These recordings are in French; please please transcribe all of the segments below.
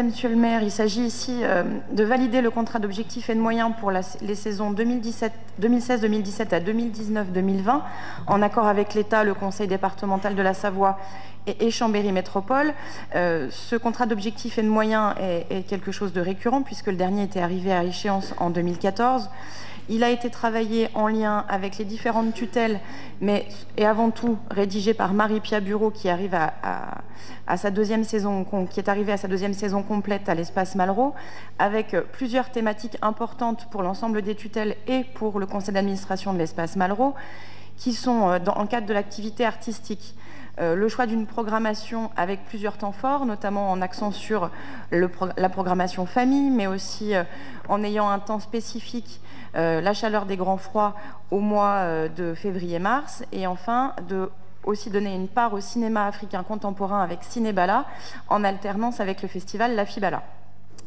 Monsieur le maire, il s'agit ici de valider le contrat d'objectifs et de moyens pour les saisons 2016-2017 à 2019-2020, en accord avec l'État, le Conseil départemental de la Savoie et Chambéry Métropole. Ce contrat d'objectifs et de moyens est quelque chose de récurrent, puisque le dernier était arrivé à échéance en 2014. Il a été travaillé en lien avec les différentes tutelles, et avant tout rédigé par Marie-Pia Bureau, qui arrive à sa deuxième saison, qui est arrivée à sa deuxième saison complète à l'espace Malraux, avec plusieurs thématiques importantes pour l'ensemble des tutelles et pour le conseil d'administration de l'espace Malraux, qui sont dans le cadre de l'activité artistique. Le choix d'une programmation avec plusieurs temps forts, notamment en accent sur la programmation famille, mais aussi en ayant un temps spécifique, la chaleur des grands froids au mois de février-mars, et enfin aussi donner une part au cinéma africain contemporain avec Cinébala, en alternance avec le festival La Fibala.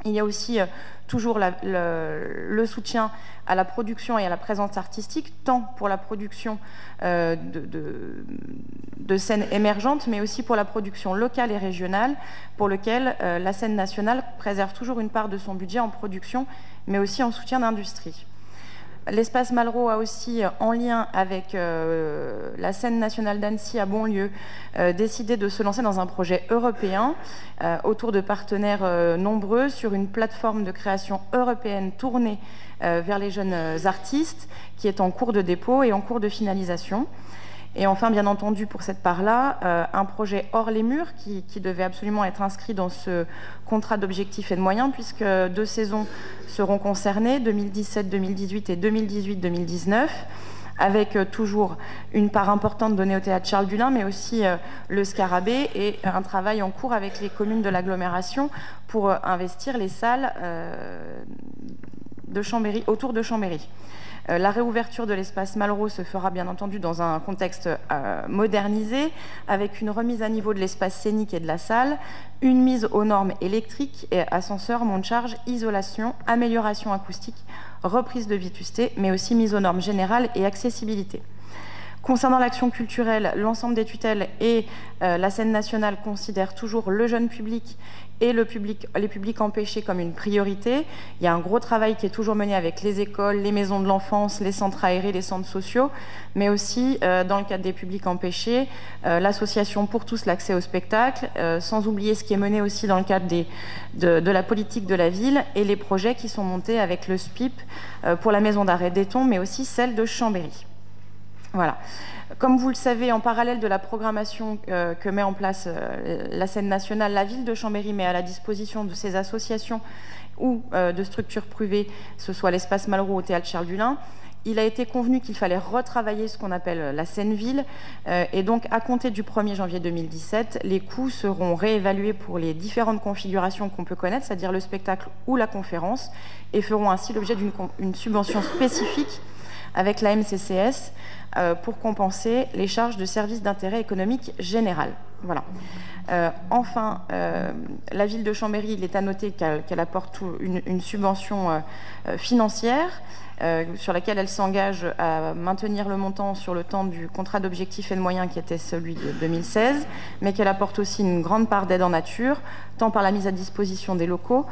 Il y a aussi toujours le soutien à la production et à la présence artistique, tant pour la production de scènes émergentes, mais aussi pour la production locale et régionale, pour lequel la scène nationale préserve toujours une part de son budget en production, mais aussi en soutien d'industrie. L'espace Malraux a aussi, en lien avec la scène nationale d'Annecy à Bonlieu, décidé de se lancer dans un projet européen autour de partenaires nombreux sur une plateforme de création européenne tournée vers les jeunes artistes, qui est en cours de dépôt et en cours de finalisation. Et enfin, bien entendu, pour cette part-là, un projet hors les murs qui devait absolument être inscrit dans ce contrat d'objectifs et de moyens, puisque 2 saisons seront concernées, 2017-2018 et 2018-2019, avec toujours une part importante donnée au théâtre Charles Dullin, mais aussi le Scarabée, et un travail en cours avec les communes de l'agglomération pour investir les salles de Chambéry, autour de Chambéry. La réouverture de l'espace Malraux se fera bien entendu dans un contexte modernisé, avec une remise à niveau de l'espace scénique et de la salle, une mise aux normes électriques et ascenseurs, monte-charge, isolation, amélioration acoustique, reprise de vétusté, mais aussi mise aux normes générales et accessibilité. Concernant l'action culturelle, l'ensemble des tutelles et la scène nationale considèrent toujours le jeune public et les publics empêchés comme une priorité. Il y a un gros travail qui est toujours mené avec les écoles, les maisons de l'enfance, les centres aérés, les centres sociaux, mais aussi dans le cadre des publics empêchés, l'association Pour tous l'accès au spectacle, sans oublier ce qui est mené aussi dans le cadre de la politique de la ville et les projets qui sont montés avec le SPIP pour la maison d'arrêt d'Éton, mais aussi celle de Chambéry. Voilà. Comme vous le savez, en parallèle de la programmation que met en place la scène nationale, la ville de Chambéry met à la disposition de ces associations ou de structures privées, ce soit l'espace Malraux au théâtre Charles Dullin. Il a été convenu qu'il fallait retravailler ce qu'on appelle la scène ville, et donc à compter du 1er janvier 2017, les coûts seront réévalués pour les différentes configurations qu'on peut connaître, c'est-à-dire le spectacle ou la conférence, et feront ainsi l'objet d'une subvention spécifique avec la MCCS pour compenser les charges de services d'intérêt économique général. Voilà. Enfin, la ville de Chambéry, il est à noter qu'elle apporte une subvention financière sur laquelle elle s'engage à maintenir le montant sur le temps du contrat d'objectifs et de moyens qui était celui de 2016, mais qu'elle apporte aussi une grande part d'aide en nature, tant par la mise à disposition des locaux,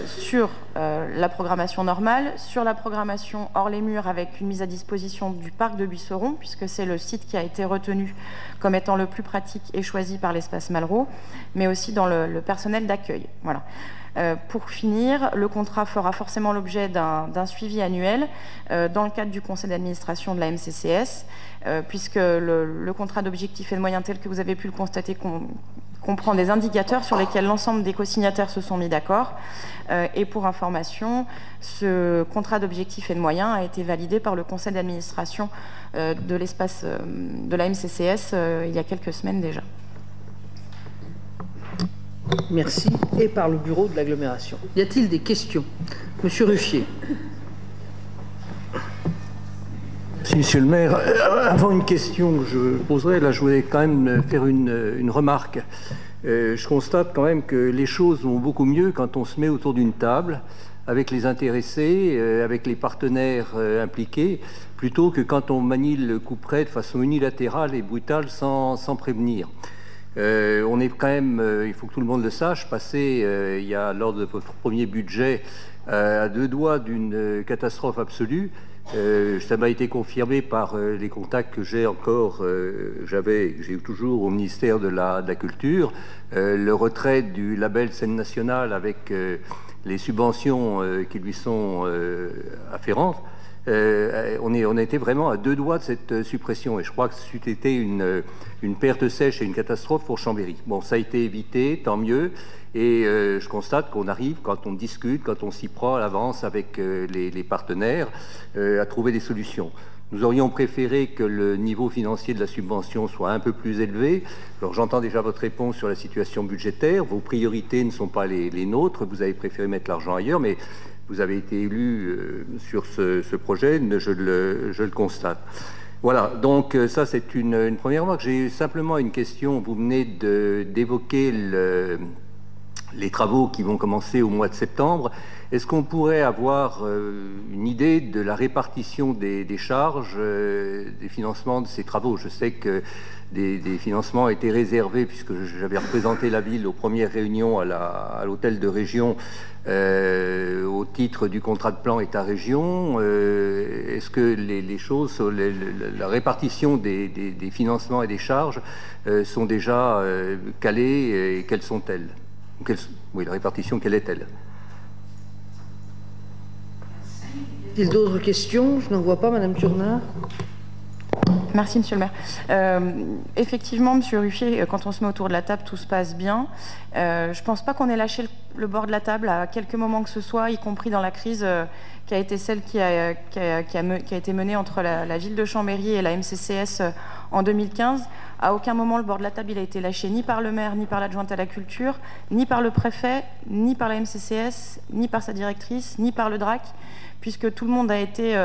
sur la programmation normale, sur la programmation hors les murs avec une mise à disposition du parc de Buisseron, puisque c'est le site qui a été retenu comme étant le plus pratique et choisi par l'espace Malraux, mais aussi dans le personnel d'accueil. Voilà. Pour finir, le contrat fera forcément l'objet d'un suivi annuel dans le cadre du conseil d'administration de la MCCS, puisque le contrat d'objectifs et de moyens tel que vous avez pu le constater comprend des indicateurs sur lesquels l'ensemble des co-signataires se sont mis d'accord. Et pour information, ce contrat d'objectifs et de moyens a été validé par le conseil d'administration de l'espace de la MCCS il y a quelques semaines déjà. Merci. Et par le bureau de l'agglomération. Y a-t-il des questions? Monsieur Ruffier. Merci, monsieur le maire. Avant une question que je poserai, là, je voulais quand même faire une remarque. Je constate quand même que les choses vont beaucoup mieux quand on se met autour d'une table avec les intéressés, avec les partenaires impliqués, plutôt que quand on manie le couperet de façon unilatérale et brutale sans prévenir. On est quand même, il faut que tout le monde le sache, passé, il y a lors de votre premier budget, à 2 doigts d'une catastrophe absolue. Ça m'a été confirmé par les contacts que j'ai encore, j'ai toujours au ministère de la Culture, le retrait du label Scène nationale avec les subventions qui lui sont afférentes. On a été vraiment à 2 doigts de cette suppression, et je crois que c'eût été une perte sèche et une catastrophe pour Chambéry. Bon, ça a été évité, tant mieux, et je constate qu'on arrive, quand on discute, quand on s'y prend à l'avance avec les partenaires, à trouver des solutions. Nous aurions préféré que le niveau financier de la subvention soit un peu plus élevé. Alors j'entends déjà votre réponse sur la situation budgétaire, vos priorités ne sont pas les nôtres, vous avez préféré mettre l'argent ailleurs, mais vous avez été élu sur ce projet, je le constate. Voilà, donc ça c'est une première remarque. J'ai simplement une question. Vous venez d'évoquer les travaux qui vont commencer au mois de septembre. Est-ce qu'on pourrait avoir une idée de la répartition des charges, des financements de ces travaux? Je sais que des financements étaient réservés, puisque j'avais représenté la ville aux premières réunions à l'hôtel de région au titre du contrat de plan État-région. Est-ce que les choses, la répartition des financements et des charges sont déjà calées, et quelles sont-elles? Oui, la répartition, quelle est-elle? Y a-t-il d'autres questions? Je n'en vois pas, Madame Turnard. Merci, Monsieur le maire. Effectivement, Monsieur Ruffier, quand on se met autour de la table, tout se passe bien. Je ne pense pas qu'on ait lâché le bord de la table à quelques moments que ce soit, y compris dans la crise qui a été celle qui a été menée entre la ville de Chambéry et la MCCS en 2015. À aucun moment le bord de la table il a été lâché, ni par le maire, ni par l'adjointe à la culture, ni par le préfet, ni par la MCCS, ni par sa directrice, ni par le DRAC, puisque tout le monde a été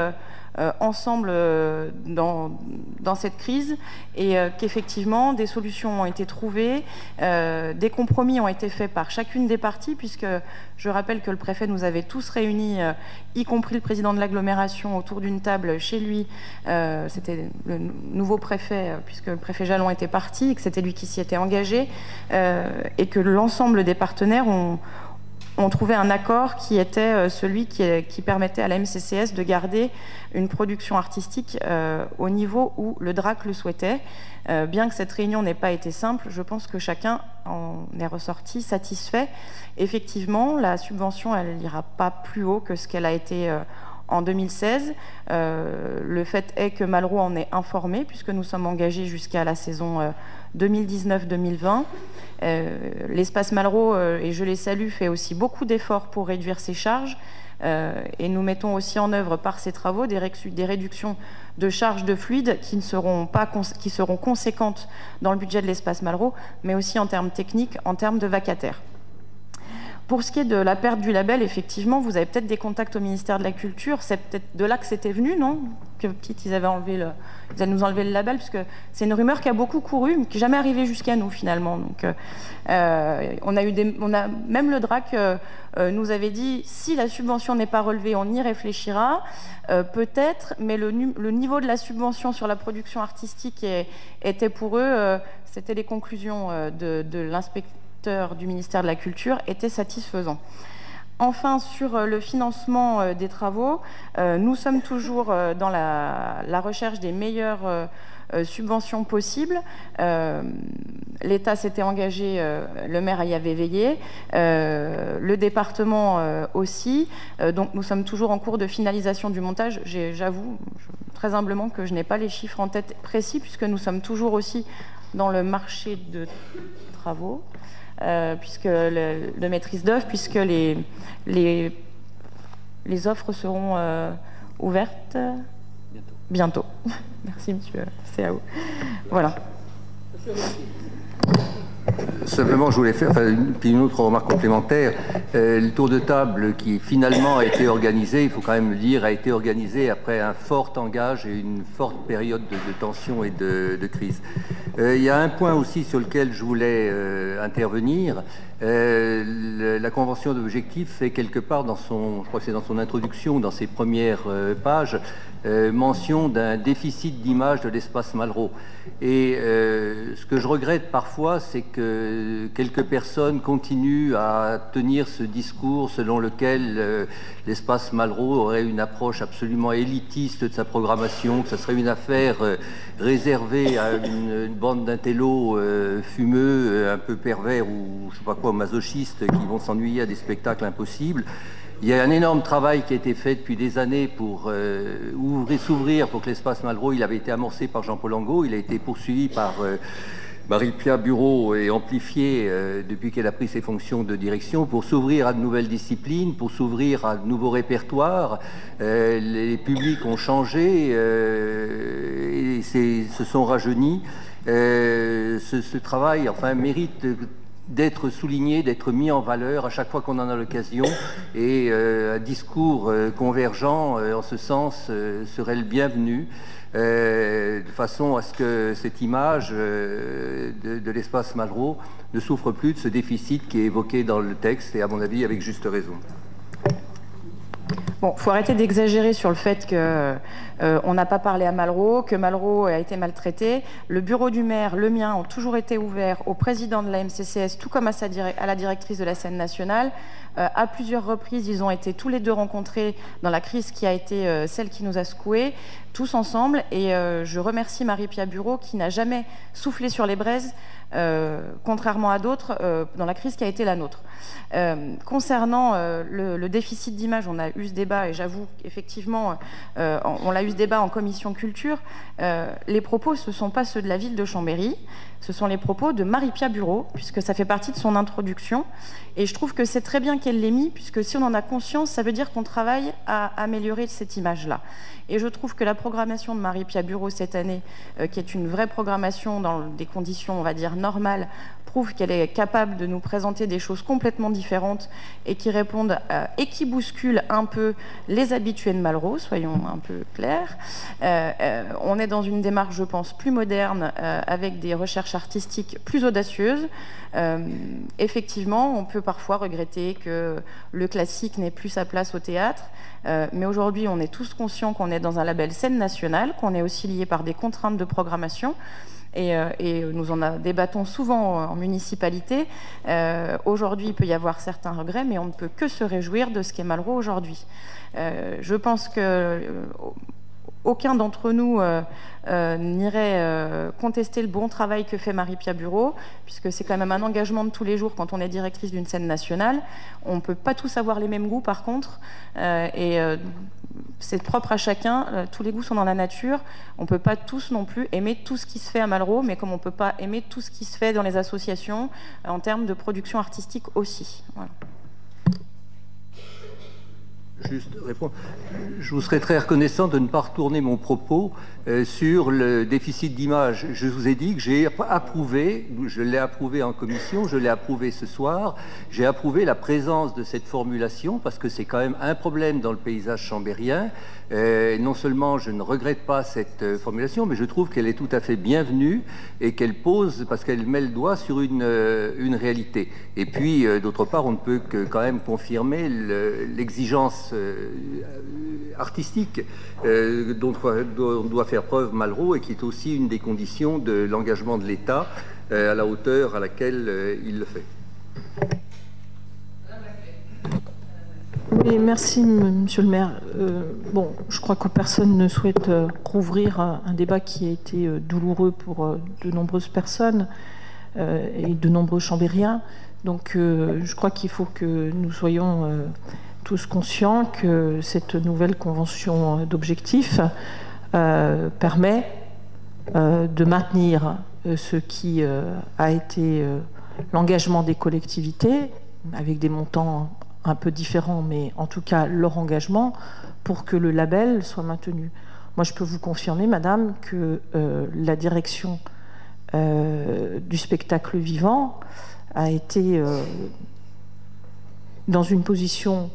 ensemble dans cette crise, et qu'effectivement des solutions ont été trouvées, des compromis ont été faits par chacune des parties, puisque je rappelle que le préfet nous avait tous réunis, y compris le président de l'agglomération, autour d'une table chez lui. C'était le nouveau préfet, puisque le préfet Jalon était parti, et que c'était lui qui s'y était engagé, et que l'ensemble des partenaires ont trouvé un accord qui était celui qui permettait à la MCCS de garder une production artistique au niveau où le DRAC le souhaitait. Bien que cette réunion n'ait pas été simple, je pense que chacun en est ressorti satisfait. Effectivement, la subvention, elle n'ira pas plus haut que ce qu'elle a été en 2016. Le fait est que Malraux en est informé, puisque nous sommes engagés jusqu'à la saison 2019-2020. L'espace Malraux, et je les salue, fait aussi beaucoup d'efforts pour réduire ses charges, et nous mettons aussi en œuvre par ces travaux des réductions de charges de fluides qui seront conséquentes dans le budget de l'espace Malraux, mais aussi en termes techniques, en termes de vacataires. Pour ce qui est de la perte du label, effectivement, vous avez peut-être des contacts au ministère de la Culture. C'est peut-être de là que c'était venu, non? Que ils allaient nous enlever le label, parce que c'est une rumeur qui a beaucoup couru, mais qui n'est jamais arrivée jusqu'à nous, finalement. Donc, même le DRAC nous avait dit, si la subvention n'est pas relevée, on y réfléchira, peut-être, mais le niveau de la subvention sur la production artistique était pour eux, c'était les conclusions de l'inspecteur du ministère de la Culture, était satisfaisant. Enfin, sur le financement des travaux, nous sommes toujours dans la recherche des meilleures subventions possibles. L'État s'était engagé, le maire y avait veillé, le département aussi. Donc nous sommes toujours en cours de finalisation du montage. J'avoue très humblement que je n'ai pas les chiffres en tête précis, puisque nous sommes toujours aussi dans le marché de travaux. Puisque de maîtrise d'œuvre, puisque les offres seront ouvertes bientôt. Merci, monsieur CAO. Voilà. Simplement, je voulais faire une autre remarque complémentaire. Le tour de table qui finalement a été organisé, il faut quand même le dire, a été organisé après un fort engagement et une forte période de tension et de crise. Il y a un point aussi sur lequel je voulais intervenir. La convention d'objectifs fait quelque part dans son, je crois que c'est dans son introduction, dans ses premières pages, mention d'un déficit d'image de l'espace Malraux. Et ce que je regrette parfois, c'est que quelques personnes continuent à tenir ce discours selon lequel l'espace Malraux aurait une approche absolument élitiste de sa programmation, que ce serait une affaire réservée à une bande d'intellos fumeux, un peu pervers ou je sais pas quoi, masochistes, qui vont s'ennuyer à des spectacles impossibles. Il y a un énorme travail qui a été fait depuis des années pour s'ouvrir pour que l'espace Malraux, il avait été amorcé par Jean-Paul Angot, il a été poursuivi par Marie-Pia Bureau et amplifié depuis qu'elle a pris ses fonctions de direction pour s'ouvrir à de nouvelles disciplines, pour s'ouvrir à de nouveaux répertoires. Les publics ont changé et se sont rajeunis. Ce travail, enfin, mérite d'être souligné, d'être mis en valeur à chaque fois qu'on en a l'occasion, et un discours convergent en ce sens serait le bienvenu, de façon à ce que cette image de l'espace Malraux ne souffre plus de ce déficit qui est évoqué dans le texte, et à mon avis avec juste raison. Bon, il faut arrêter d'exagérer sur le fait qu'on n'a pas parlé à Malraux, que Malraux a été maltraité. Le bureau du maire, le mien, ont toujours été ouverts au président de la MCCS, tout comme à la directrice de la scène nationale. À plusieurs reprises, ils ont été tous les deux rencontrés dans la crise qui a été celle qui nous a secoués, tous ensemble. Et je remercie Marie-Pia Bureau qui n'a jamais soufflé sur les braises, contrairement à d'autres, dans la crise qui a été la nôtre. Concernant le déficit d'image, on a eu ce débat, et j'avoue qu'effectivement, on l'a eu ce débat en commission culture. Les propos, ce ne sont pas ceux de la ville de Chambéry, ce sont les propos de Marie-Pia Bureau, puisque ça fait partie de son introduction. Et je trouve que c'est très bien qu'elle l'ait mis, puisque si on en a conscience, ça veut dire qu'on travaille à améliorer cette image-là. Et je trouve que la programmation de Marie-Pia Bureau cette année, qui est une vraie programmation dans des conditions, on va dire, normales, prouve qu'elle est capable de nous présenter des choses complètement différentes et qui répondent et qui bousculent un peu les habitués de Malraux, soyons un peu clairs. On est dans une démarche, je pense, plus moderne, avec des recherches artistiques plus audacieuses. Effectivement, on peut parfois regretter que le classique n'ait plus sa place au théâtre, mais aujourd'hui, on est tous conscients qu'on est dans un label scène nationale, qu'on est aussi lié par des contraintes de programmation. Et nous en débattons souvent en municipalité. Aujourd'hui, il peut y avoir certains regrets, mais on ne peut que se réjouir de ce qu'est Malraux aujourd'hui. Je pense que aucun d'entre nous n'irait contester le bon travail que fait Marie-Pia Bureau, puisque c'est quand même un engagement de tous les jours quand on est directrice d'une scène nationale. On ne peut pas tous avoir les mêmes goûts, par contre, c'est propre à chacun, tous les goûts sont dans la nature. On ne peut pas tous non plus aimer tout ce qui se fait à Malraux, mais comme on ne peut pas aimer tout ce qui se fait dans les associations en termes de production artistique aussi. Voilà. Juste répondre. Je vous serais très reconnaissant de ne pas retourner mon propos sur le déficit d'image. Je vous ai dit que j'ai approuvé, je l'ai approuvé en commission, je l'ai approuvé ce soir, j'ai approuvé la présence de cette formulation parce que c'est quand même un problème dans le paysage chambérien. Non seulement je ne regrette pas cette formulation, mais je trouve qu'elle est tout à fait bienvenue et qu'elle pose, parce qu'elle met le doigt sur une réalité. Et puis, d'autre part, on ne peut que quand même confirmer l'exigence artistique dont doit faire preuve Malraux et qui est aussi une des conditions de l'engagement de l'État à la hauteur à laquelle il le fait. Oui, merci, Monsieur le maire. Bon, je crois que personne ne souhaite rouvrir un débat qui a été douloureux pour de nombreuses personnes et de nombreux chambériens. Donc, je crois qu'il faut que nous soyons tous conscients que cette nouvelle convention d'objectifs permet de maintenir ce qui a été l'engagement des collectivités, avec des montants un peu différents, mais en tout cas leur engagement, pour que le label soit maintenu. Moi, je peux vous confirmer, madame, que la direction du spectacle vivant a été dans une position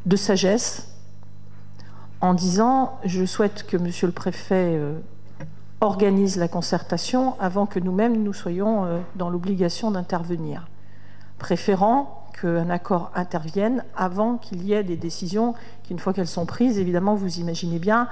de sagesse en disant « je souhaite que monsieur le préfet organise la concertation avant que nous-mêmes nous soyons dans l'obligation d'intervenir ». préférant qu'un accord intervienne avant qu'il y ait des décisions qui, une fois qu'elles sont prises, évidemment, vous imaginez bien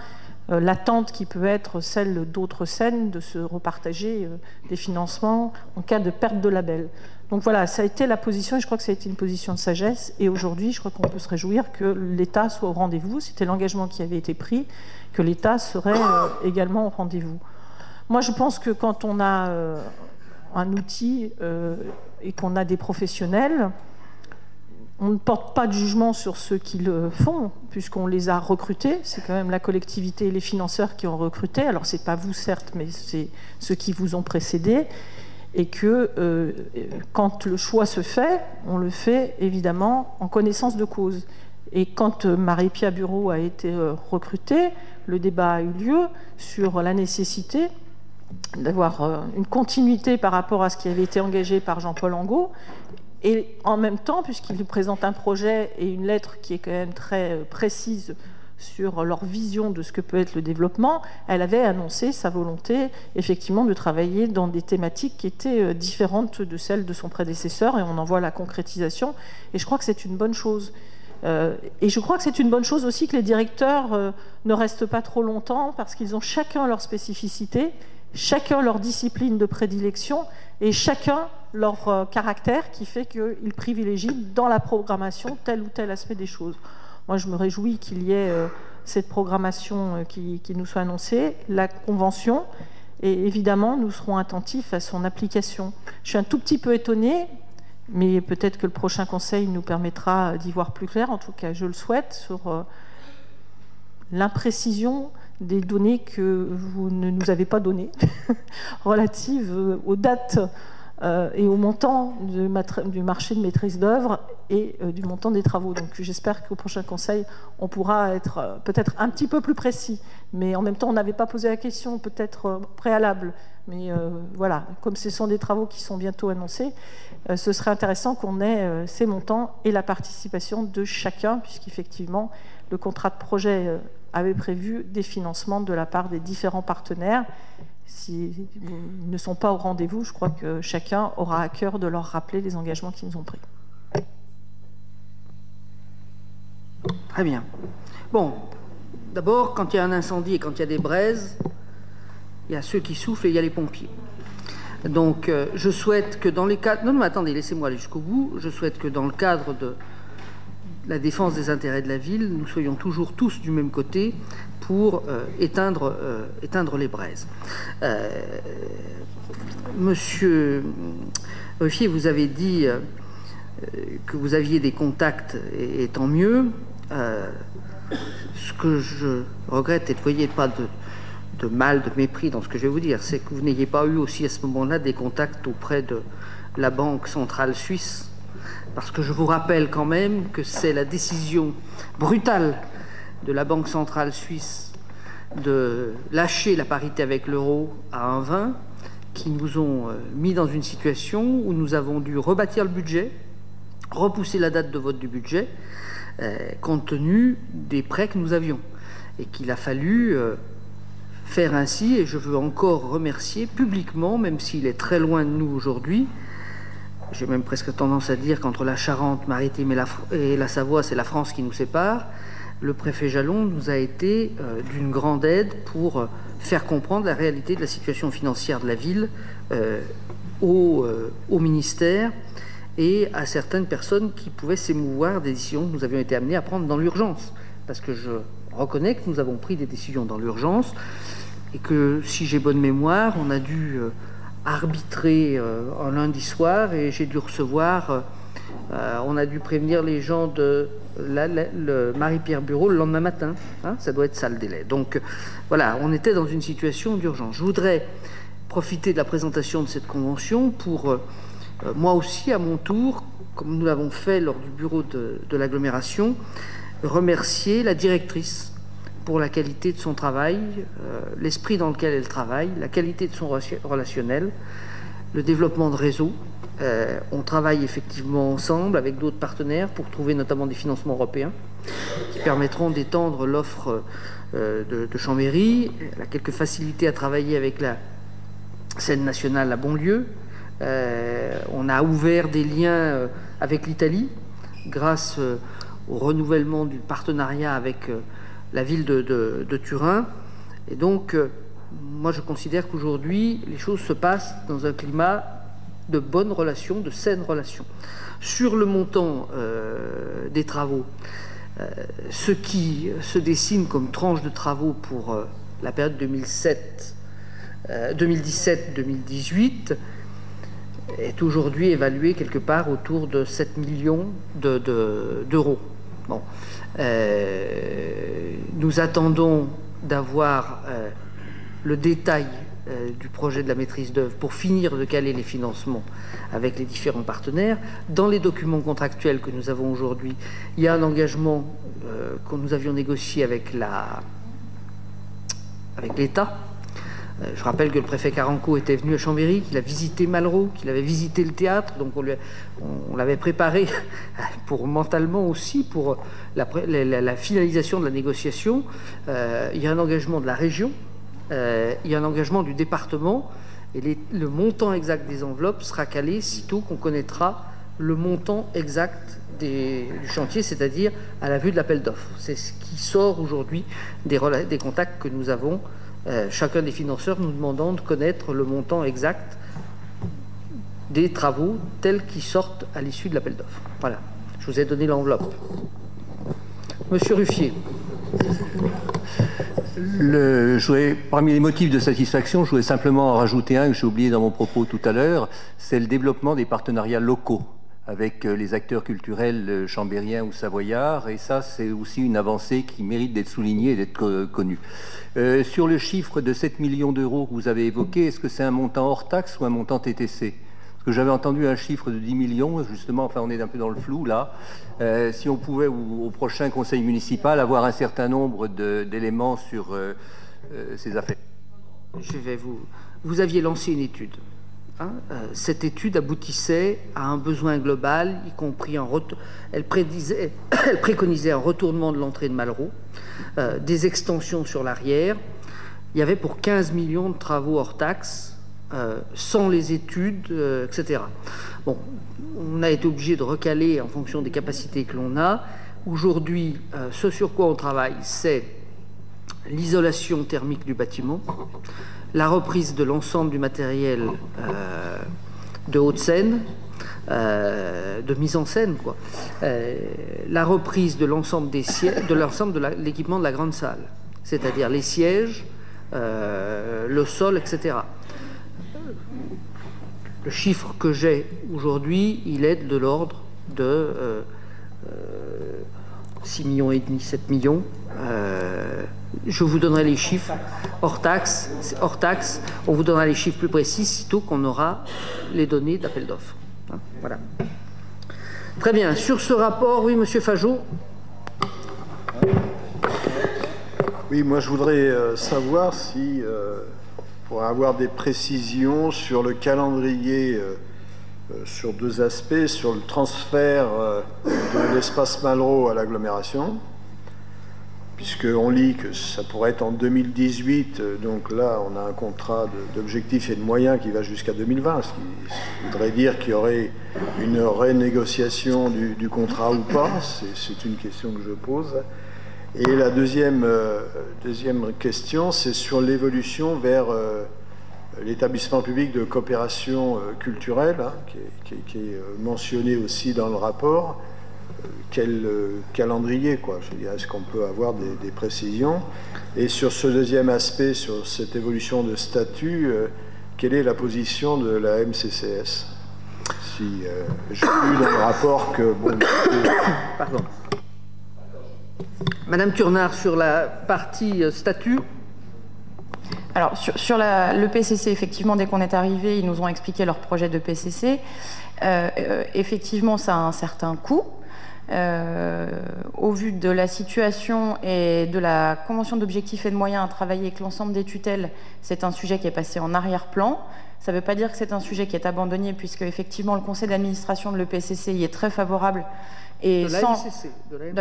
l'attente qui peut être celle d'autres scènes de se repartager des financements en cas de perte de label. Donc voilà, ça a été la position, et je crois que ça a été une position de sagesse, et aujourd'hui, je crois qu'on peut se réjouir que l'État soit au rendez-vous. C'était l'engagement qui avait été pris, que l'État serait également au rendez-vous. Moi, je pense que quand on a un outil et qu'on a des professionnels, on ne porte pas de jugement sur ceux qui le font, puisqu'on les a recrutés. C'est quand même la collectivité et les financeurs qui ont recruté. Alors, ce n'est pas vous, certes, mais c'est ceux qui vous ont précédé. Et que quand le choix se fait, on le fait évidemment en connaissance de cause. Et quand Marie-Pia Bureau a été recrutée, le débat a eu lieu sur la nécessité d'avoir une continuité par rapport à ce qui avait été engagé par Jean-Paul Angot. Et en même temps, puisqu'il lui présente un projet et une lettre qui est quand même très précise sur leur vision de ce que peut être le développement, elle avait annoncé sa volonté, effectivement, de travailler dans des thématiques qui étaient différentes de celles de son prédécesseur, et on en voit la concrétisation. Et je crois que c'est une bonne chose. Et je crois que c'est une bonne chose aussi que les directeurs ne restent pas trop longtemps, parce qu'ils ont chacun leur spécificité, chacun leur discipline de prédilection, et chacun leur caractère qui fait qu'ils privilégient dans la programmation tel ou tel aspect des choses. Moi, je me réjouis qu'il y ait cette programmation qui nous soit annoncée, la convention, et évidemment, nous serons attentifs à son application. Je suis un tout petit peu étonnée, mais peut-être que le prochain Conseil nous permettra d'y voir plus clair, en tout cas, je le souhaite, sur l'imprécision des données que vous ne nous avez pas données, relatives aux dates et au montant du marché de maîtrise d'œuvre et du montant des travaux. Donc j'espère qu'au prochain Conseil, on pourra être peut-être un petit peu plus précis. Mais en même temps, on n'avait pas posé la question peut-être préalable. Mais voilà, comme ce sont des travaux qui sont bientôt annoncés, ce serait intéressant qu'on ait ces montants et la participation de chacun, puisqu'effectivement, le contrat de projet avait prévu des financements de la part des différents partenaires. S'ils ne sont pas au rendez-vous, je crois que chacun aura à cœur de leur rappeler les engagements qu'ils nous ont pris. Très bien. Bon, d'abord, quand il y a un incendie et quand il y a des braises, il y a ceux qui soufflent et il y a les pompiers. Donc, je souhaite que dans les cas... Non, mais attendez, laissez-moi aller jusqu'au bout. Je souhaite que dans le cadre de la défense des intérêts de la ville, nous soyons toujours tous du même côté pour éteindre les braises. Monsieur Ruffier, vous avez dit que vous aviez des contacts, et tant mieux. Ce que je regrette, et ne voyez pas de mal, de mépris dans ce que je vais vous dire, c'est que vous n'ayez pas eu aussi à ce moment-là des contacts auprès de la Banque centrale suisse, parce que je vous rappelle quand même que c'est la décision brutale de la Banque centrale suisse de lâcher la parité avec l'euro à 1,20 qui nous ont mis dans une situation où nous avons dû rebâtir le budget, repousser la date de vote du budget, compte tenu des prêts que nous avions, et qu'il a fallu faire ainsi. Et je veux encore remercier publiquement, même s'il est très loin de nous aujourd'hui, j'ai même presque tendance à dire qu'entre la Charente-Maritime et la Savoie, c'est la France qui nous sépare, le préfet Jalon nous a été d'une grande aide pour faire comprendre la réalité de la situation financière de la ville au ministère et à certaines personnes qui pouvaient s'émouvoir des décisions que nous avions été amenés à prendre dans l'urgence. Parce que je reconnais que nous avons pris des décisions dans l'urgence et que, si j'ai bonne mémoire, on a dû arbitrer un lundi soir et j'ai dû recevoir... on a dû prévenir les gens de le Marie-Pierre Bureau le lendemain matin. Hein, ça doit être ça le délai. Donc voilà, on était dans une situation d'urgence. Je voudrais profiter de la présentation de cette convention pour, moi aussi, à mon tour, comme nous l'avons fait lors du bureau de l'agglomération, remercier la directrice pour la qualité de son travail, l'esprit dans lequel elle travaille, la qualité de son relationnel, le développement de réseaux. On travaille effectivement ensemble avec d'autres partenaires pour trouver notamment des financements européens qui permettront d'étendre l'offre de Chambéry. Elle a quelques facilités à travailler avec la scène nationale à Bonlieu, On a ouvert des liens avec l'Italie grâce au renouvellement du partenariat avec la ville de Turin. Et donc, moi, je considère qu'aujourd'hui, les choses se passent dans un climat de bonnes relations, de saines relations. Sur le montant des travaux, ce qui se dessine comme tranche de travaux pour la période 2017-2018 est aujourd'hui évalué quelque part autour de 7 millions d'euros. Bon. Nous attendons d'avoir le détail du projet de la maîtrise d'œuvre pour finir de caler les financements avec les différents partenaires. Dans les documents contractuels que nous avons aujourd'hui, il y a un engagement que nous avions négocié avec l'État. Je rappelle que le préfet Caranco était venu à Chambéry, qu'il a visité Malraux, qu'il avait visité le théâtre, donc on l'avait préparé mentalement aussi pour la finalisation de la négociation. Il y a un engagement de la région, il y a un engagement du département, et le montant exact des enveloppes sera calé sitôt qu'on connaîtra le montant exact du chantier, c'est-à-dire à la vue de l'appel d'offres. C'est ce qui sort aujourd'hui des contacts que nous avons, chacun des financeurs nous demandant de connaître le montant exact des travaux tels qu'ils sortent à l'issue de l'appel d'offres. Voilà, je vous ai donné l'enveloppe. Monsieur Ruffier. Parmi les motifs de satisfaction, je voulais simplement en rajouter un que j'ai oublié dans mon propos tout à l'heure, c'est le développement des partenariats locaux avec les acteurs culturels chambériens ou savoyards, et ça c'est aussi une avancée qui mérite d'être soulignée et d'être connue. Sur le chiffre de 7 millions d'euros que vous avez évoqué, est-ce que c'est un montant hors taxe ou un montant TTC? Parce que j'avais entendu un chiffre de 10 millions, justement, enfin on est un peu dans le flou là. Si on pouvait au prochain conseil municipal avoir un certain nombre d'éléments sur ces affaires. Vous aviez lancé une étude. Cette étude aboutissait à un besoin global, y compris elle préconisait un retournement de l'entrée de Malraux, des extensions sur l'arrière. Il y avait pour 15 millions de travaux hors taxes, sans les études, etc. Bon, on a été obligé de recaler en fonction des capacités que l'on a. Aujourd'hui, ce sur quoi on travaille, c'est l'isolation thermique du bâtiment, la reprise de l'ensemble du matériel de haute scène, de mise en scène, quoi. La reprise de l'ensemble de l'équipement de la grande salle, c'est-à-dire les sièges, le sol, etc. Le chiffre que j'ai aujourd'hui, il est de l'ordre de 6,5 millions, 7 millions. Je vous donnerai les chiffres hors taxe. On vous donnera les chiffres plus précis sitôt qu'on aura les données d'appel d'offres. Voilà. Très bien. Sur ce rapport, oui, Monsieur Fajot. Oui, moi je voudrais savoir si, pour avoir des précisions sur le calendrier, sur deux aspects, sur le transfert de l'espace Malraux à l'agglomération, puisqu'on lit que ça pourrait être en 2018, donc là on a un contrat d'objectifs et de moyens qui va jusqu'à 2020, ce qui voudrait dire qu'il y aurait une renégociation du contrat ou pas. C'est une question que je pose. Et la deuxième question, c'est sur l'évolution vers l'établissement public de coopération culturelle, qui est mentionné aussi dans le rapport. Quel calendrier, quoi? Je veux dire, est-ce qu'on peut avoir des précisions? Et sur ce deuxième aspect, sur cette évolution de statut, quelle est la position de la MCCS? Si j'ai lu dans le rapport que... Bon, Pardon. Madame Turnard, sur la partie statut. Alors, sur le PCC, effectivement, dès qu'on est arrivé, ils nous ont expliqué leur projet de PCC. Effectivement, ça a un certain coût. Au vu de la situation et de la convention d'objectifs et de moyens à travailler avec l'ensemble des tutelles, c'est un sujet qui est passé en arrière-plan. Ça ne veut pas dire que c'est un sujet qui est abandonné, puisque effectivement le conseil d'administration de l'EPCC y est très favorable Et de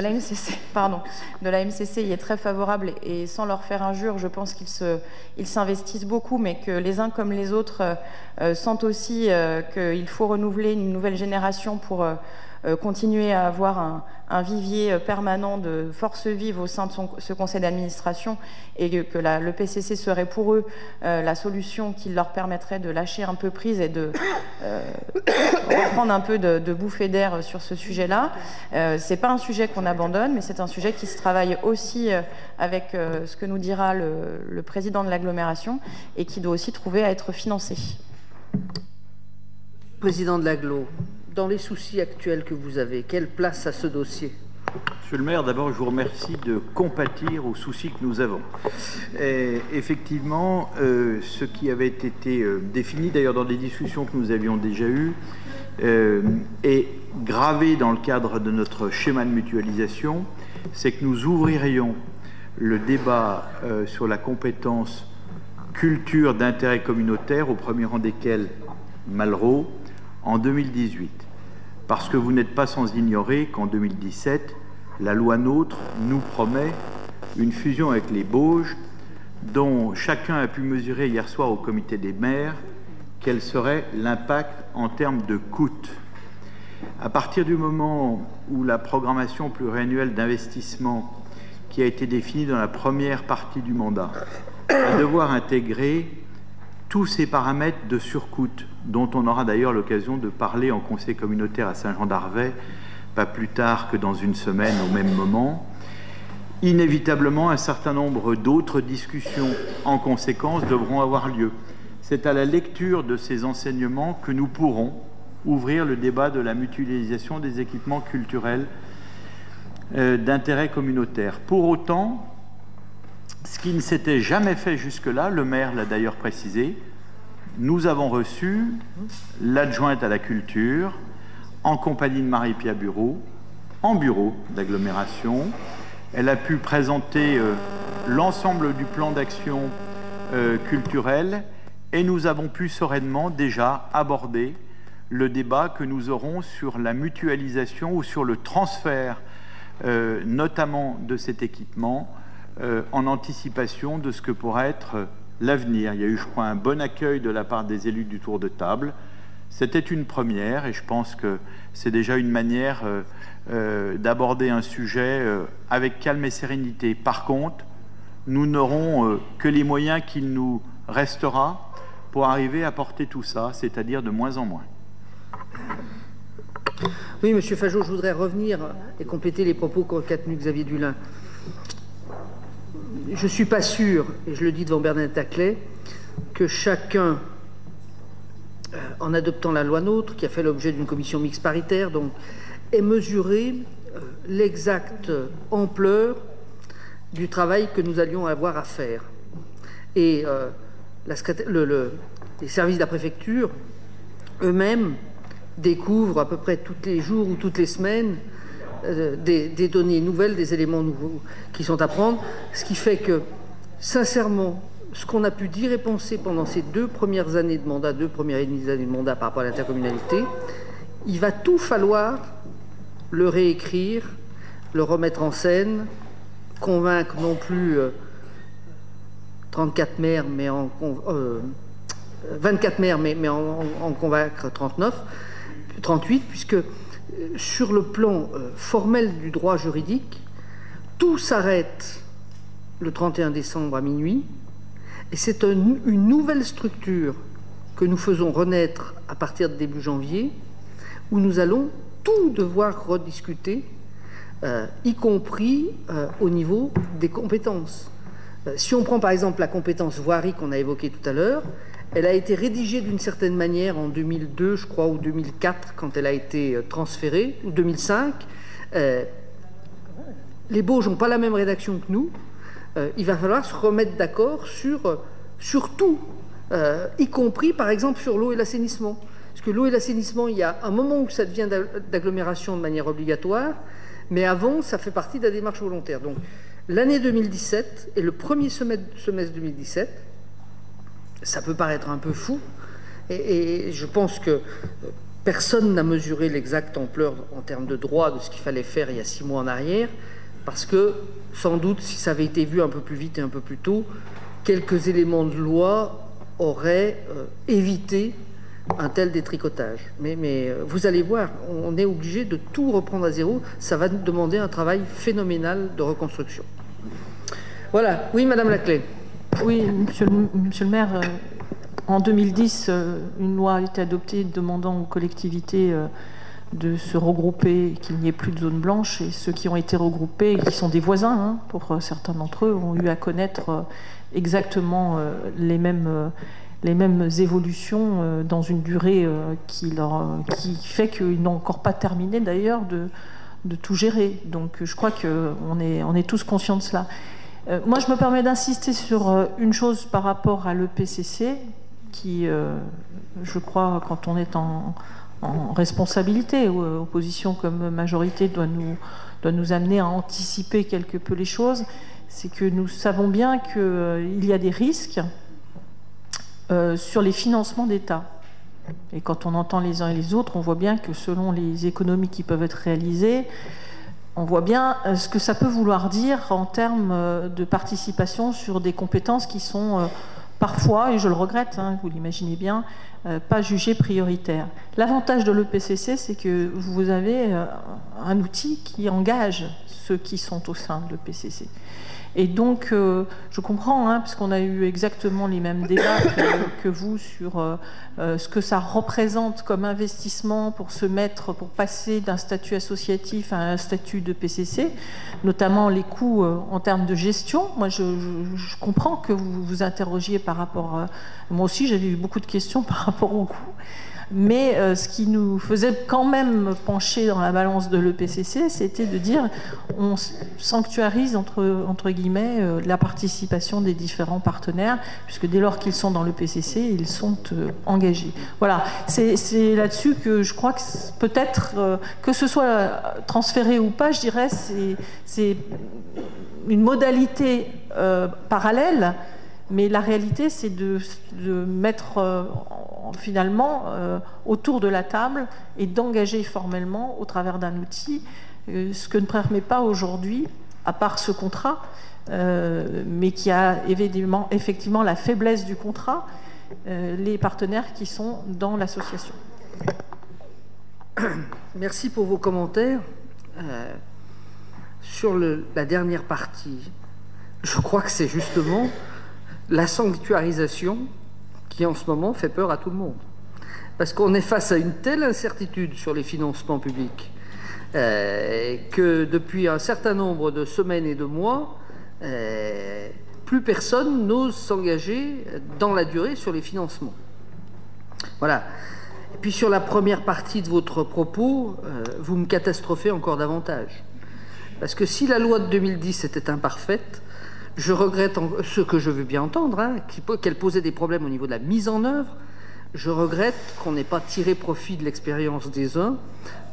la MCC y est très favorable, et sans leur faire injure, je pense qu'ils s'investissent beaucoup, mais que les uns comme les autres sentent aussi qu'il faut renouveler une nouvelle génération pour continuer à avoir un vivier permanent de forces vives au sein de ce conseil d'administration, et que le PCC serait pour eux la solution qui leur permettrait de lâcher un peu prise et de reprendre un peu de bouffée d'air sur ce sujet-là. C'est pas un sujet qu'on abandonne, mais c'est un sujet qui se travaille aussi avec ce que nous dira le président de l'agglomération, et qui doit aussi trouver à être financé. Président de l'agglo, dans les soucis actuels que vous avez, quelle place à ce dossier? Monsieur le maire, d'abord, je vous remercie de compatir aux soucis que nous avons. Et effectivement, ce qui avait été défini, d'ailleurs dans des discussions que nous avions déjà eues, est gravé dans le cadre de notre schéma de mutualisation, c'est que nous ouvririons le débat sur la compétence culture d'intérêt communautaire, au premier rang desquels Malraux, en 2018. Parce que vous n'êtes pas sans ignorer qu'en 2017, la loi NOTRe nous promet une fusion avec les Bauges, dont chacun a pu mesurer hier soir au comité des maires quel serait l'impact en termes de coûts. À partir du moment où la programmation pluriannuelle d'investissement qui a été définie dans la première partie du mandat va devoir intégrer tous ces paramètres de surcoût, dont on aura d'ailleurs l'occasion de parler en conseil communautaire à Saint-Jean-d'Arvey, pas plus tard que dans une semaine au même moment, inévitablement un certain nombre d'autres discussions en conséquence devront avoir lieu. C'est à la lecture de ces enseignements que nous pourrons ouvrir le débat de la mutualisation des équipements culturels d'intérêt communautaire. Pour autant, ce qui ne s'était jamais fait jusque-là, le maire l'a d'ailleurs précisé, nous avons reçu l'adjointe à la culture en compagnie de Marie-Pierre Bureau, en bureau d'agglomération. Elle a pu présenter l'ensemble du plan d'action culturel, et nous avons pu sereinement déjà aborder le débat que nous aurons sur la mutualisation ou sur le transfert notamment de cet équipement en anticipation de ce que pourrait être l'avenir. Il y a eu, je crois, un bon accueil de la part des élus du tour de table. C'était une première, et je pense que c'est déjà une manière d'aborder un sujet avec calme et sérénité. Par contre, nous n'aurons que les moyens qu'il nous restera pour arriver à porter tout ça, c'est-à-dire de moins en moins. Oui, Monsieur Fajot, je voudrais revenir et compléter les propos qu'a tenus Xavier Dulin. Je ne suis pas sûr, et je le dis devant Bernadette Taclet, que chacun, en adoptant la loi NOTRe, qui a fait l'objet d'une commission mixte paritaire, donc, ait mesuré l'exacte ampleur du travail que nous allions avoir à faire. Et les services de la préfecture eux-mêmes découvrent à peu près tous les jours ou toutes les semaines des données nouvelles, des éléments nouveaux qui sont à prendre, ce qui fait que, sincèrement, ce qu'on a pu dire et penser pendant ces 2 premières années de mandat, 2 premières et demie années de mandat par rapport à l'intercommunalité, il va tout falloir le réécrire, le remettre en scène, convaincre non plus 34 maires, mais 24 maires, mais en convaincre 38, puisque sur le plan formel du droit juridique, tout s'arrête le 31 décembre à minuit, et c'est une nouvelle structure que nous faisons renaître à partir de début janvier, où nous allons tout devoir rediscuter, y compris au niveau des compétences. Si on prend par exemple la compétence voirie qu'on a évoquée tout à l'heure, elle a été rédigée d'une certaine manière en 2002, je crois, ou 2004, quand elle a été transférée, ou 2005. Les Bauges n'ont pas la même rédaction que nous. Il va falloir se remettre d'accord sur tout, y compris, par exemple, sur l'eau et l'assainissement. Parce que l'eau et l'assainissement, il y a un moment où ça devient d'agglomération de manière obligatoire, mais avant, ça fait partie de la démarche volontaire. Donc, l'année 2017 et le premier semestre 2017, ça peut paraître un peu fou, et je pense que personne n'a mesuré l'exacte ampleur en termes de droit de ce qu'il fallait faire il y a 6 mois en arrière, parce que, sans doute, si ça avait été vu un peu plus vite et un peu plus tôt, quelques éléments de loi auraient évité un tel détricotage. Mais vous allez voir, on est obligé de tout reprendre à zéro. Ça va nous demander un travail phénoménal de reconstruction. Voilà. Oui, Madame Laclais. Oui, monsieur le maire, en 2010, une loi a été adoptée demandant aux collectivités de se regrouper, qu'il n'y ait plus de zone blanche, et ceux qui ont été regroupés, qui sont des voisins, hein, pour certains d'entre eux, ont eu à connaître exactement les mêmes évolutions dans une durée qui fait qu'ils n'ont encore pas terminé d'ailleurs de tout gérer. Donc je crois qu'on est tous conscients de cela. Moi, je me permets d'insister sur une chose par rapport à l'EPCC, qui, je crois, quand on est en responsabilité, opposition comme majorité, doit nous amener à anticiper quelque peu les choses. C'est que nous savons bien qu'il y a des risques sur les financements d'État. Et quand on entend les uns et les autres, on voit bien que selon les économies qui peuvent être réalisées, on voit bien ce que ça peut vouloir dire en termes de participation sur des compétences qui sont parfois, et je le regrette, hein, vous l'imaginez bien, pas jugées prioritaires. L'avantage de l'EPCC, c'est que vous avez un outil qui engage ceux qui sont au sein de l'EPCC. Et donc, je comprends, hein, parce qu'on a eu exactement les mêmes débats que vous sur ce que ça représente comme investissement pour passer d'un statut associatif à un statut de PCC, notamment les coûts en termes de gestion. Moi, je comprends que vous vous interrogiez par rapport moi aussi, j'avais eu beaucoup de questions par rapport aux coûts. Mais ce qui nous faisait quand même pencher dans la balance de l'EPCC, c'était de dire on sanctuarise entre guillemets la participation des différents partenaires, puisque dès lors qu'ils sont dans l'EPCC, ils sont engagés. Voilà, c'est là-dessus que je crois que peut-être que ce soit transféré ou pas, je dirais c'est une modalité parallèle. Mais la réalité, c'est de mettre finalement autour de la table et d'engager formellement au travers d'un outil, ce que ne permet pas aujourd'hui, à part ce contrat, mais qui a effectivement la faiblesse du contrat, les partenaires qui sont dans l'association. Merci pour vos commentaires. Sur la dernière partie, je crois que c'est justement la sanctuarisation qui en ce moment fait peur à tout le monde. Parce qu'on est face à une telle incertitude sur les financements publics que depuis un certain nombre de semaines et de mois, plus personne n'ose s'engager dans la durée sur les financements. Voilà. Et puis sur la première partie de votre propos, vous me catastrophez encore davantage. Parce que si la loi de 2010 était imparfaite, je regrette ce que je veux bien entendre, hein, qu'elle posait des problèmes au niveau de la mise en œuvre. Je regrette qu'on n'ait pas tiré profit de l'expérience des uns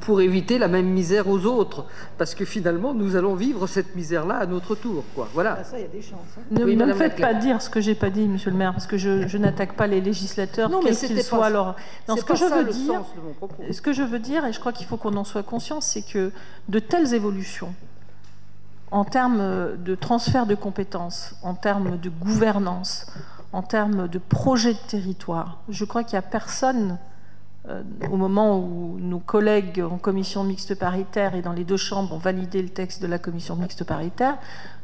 pour éviter la même misère aux autres. Parce que finalement, nous allons vivre cette misère-là à notre tour, quoi. Voilà. Ça, il y a des chances. Hein. Ne me faites pas dire ce que j'ai pas dit, monsieur le maire, parce que je n'attaque pas les législateurs, quels qu'ils soient. Alors, ce que je veux dire, et je crois qu'il faut qu'on en soit conscient, c'est que de telles évolutions, en termes de transfert de compétences, en termes de gouvernance, en termes de projet de territoire, je crois qu'il n'y a personne, au moment où nos collègues en commission mixte paritaire et dans les deux chambres ont validé le texte de la commission mixte paritaire,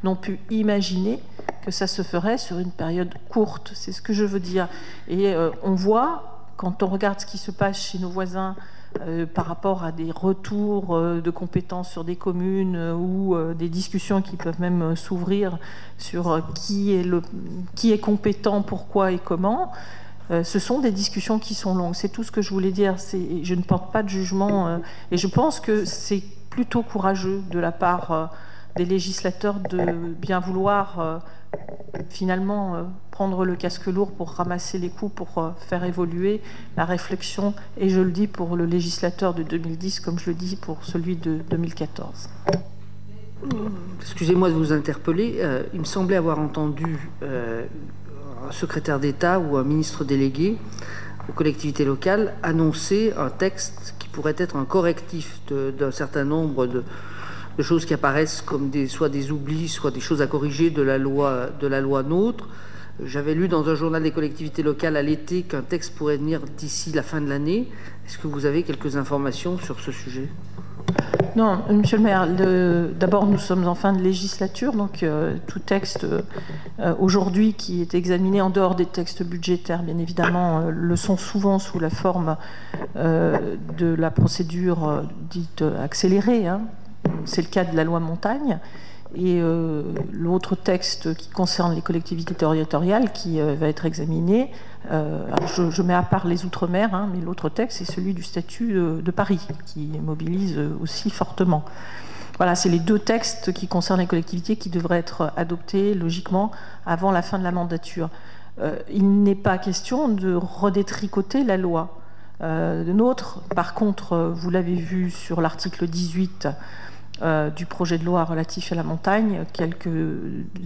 n'ont pu imaginer que ça se ferait sur une période courte. C'est ce que je veux dire. Et on voit, quand on regarde ce qui se passe chez nos voisins, par rapport à des retours de compétences sur des communes ou des discussions qui peuvent même s'ouvrir sur qui est compétent, pourquoi et comment, ce sont des discussions qui sont longues. C'est tout ce que je voulais dire. Je ne porte pas de jugement et je pense que c'est plutôt courageux de la part des législateurs de bien vouloir finalement prendre le casque lourd pour ramasser les coups, pour faire évoluer la réflexion, et je le dis pour le législateur de 2010 comme je le dis pour celui de 2014. Excusez-moi de vous interpeller, il me semblait avoir entendu un secrétaire d'État ou un ministre délégué aux collectivités locales, annoncer un texte qui pourrait être un correctif d'un certain nombre de choses qui apparaissent comme soit des oublis, soit des choses à corriger de la loi NOTRe. J'avais lu dans un journal des collectivités locales à l'été qu'un texte pourrait venir d'ici la fin de l'année. Est-ce que vous avez quelques informations sur ce sujet ? Non, Monsieur le maire, d'abord nous sommes en fin de législature, donc tout texte aujourd'hui qui est examiné en dehors des textes budgétaires, bien évidemment, le sont souvent sous la forme de la procédure dite accélérée, hein. C'est le cas de la loi Montagne. Et l'autre texte qui concerne les collectivités territoriales qui va être examiné, je mets à part les Outre-mer, hein, mais l'autre texte, c'est celui du statut de Paris, qui mobilise aussi fortement. Voilà, c'est les deux textes qui concernent les collectivités qui devraient être adoptés logiquement avant la fin de la mandature. Il n'est pas question de redétricoter la loi. De NOTRe, par contre, vous l'avez vu sur l'article 18 du projet de loi relatif à la montagne, quelques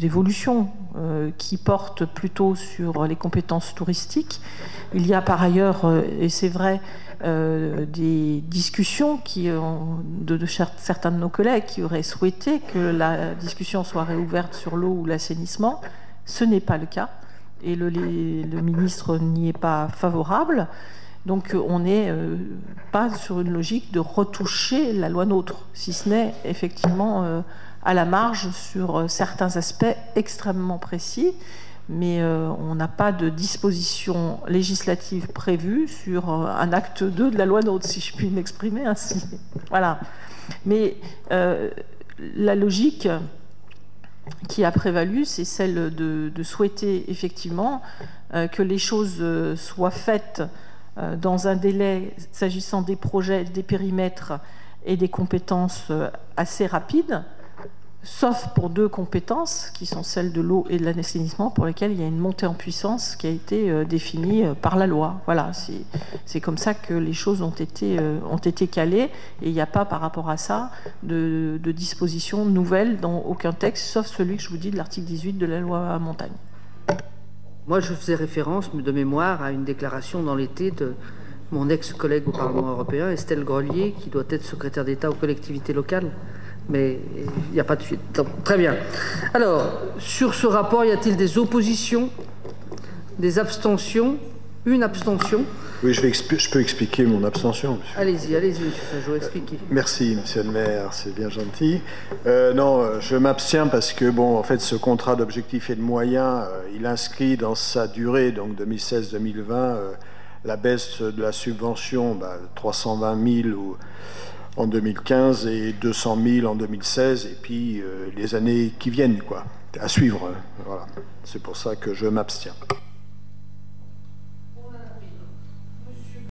évolutions qui portent plutôt sur les compétences touristiques. Il y a par ailleurs, et c'est vrai, des discussions de certains de nos collègues qui auraient souhaité que la discussion soit réouverte sur l'eau ou l'assainissement. Ce n'est pas le cas, et le ministre n'y est pas favorable. Donc on n'est pas sur une logique de retoucher la loi NOTRe, si ce n'est effectivement à la marge sur certains aspects extrêmement précis, mais on n'a pas de disposition législative prévue sur un acte 2 de la loi NOTRe, si je puis m'exprimer ainsi. Voilà. Mais la logique qui a prévalu, c'est celle de souhaiter effectivement que les choses soient faites dans un délai, s'agissant des projets, des périmètres et des compétences assez rapides, sauf pour deux compétences, qui sont celles de l'eau et de l'assainissement, pour lesquelles il y a une montée en puissance qui a été définie par la loi. Voilà, c'est comme ça que les choses ont été calées, et il n'y a pas par rapport à ça de dispositions nouvelles dans aucun texte, sauf celui que je vous dis de l'article 18 de la loi Montagne. Moi, je faisais référence de mémoire à une déclaration dans l'été de mon ex-collègue au Parlement européen, Estelle Grelier, qui doit être secrétaire d'État aux collectivités locales. Mais il n'y a pas de suite. Donc, très bien. Alors, sur ce rapport, y a-t-il des oppositions, des abstentions? Une abstention. Oui, je peux expliquer mon abstention. Allez-y, monsieur Fageau, expliquez. Merci, monsieur le maire, c'est bien gentil. Non, je m'abstiens parce que, bon, en fait, ce contrat d'objectifs et de moyens, il inscrit dans sa durée, donc 2016-2020, la baisse de la subvention, 320 000 en 2015 et 200 000 en 2016, et puis les années qui viennent, quoi, à suivre. Voilà. C'est pour ça que je m'abstiens.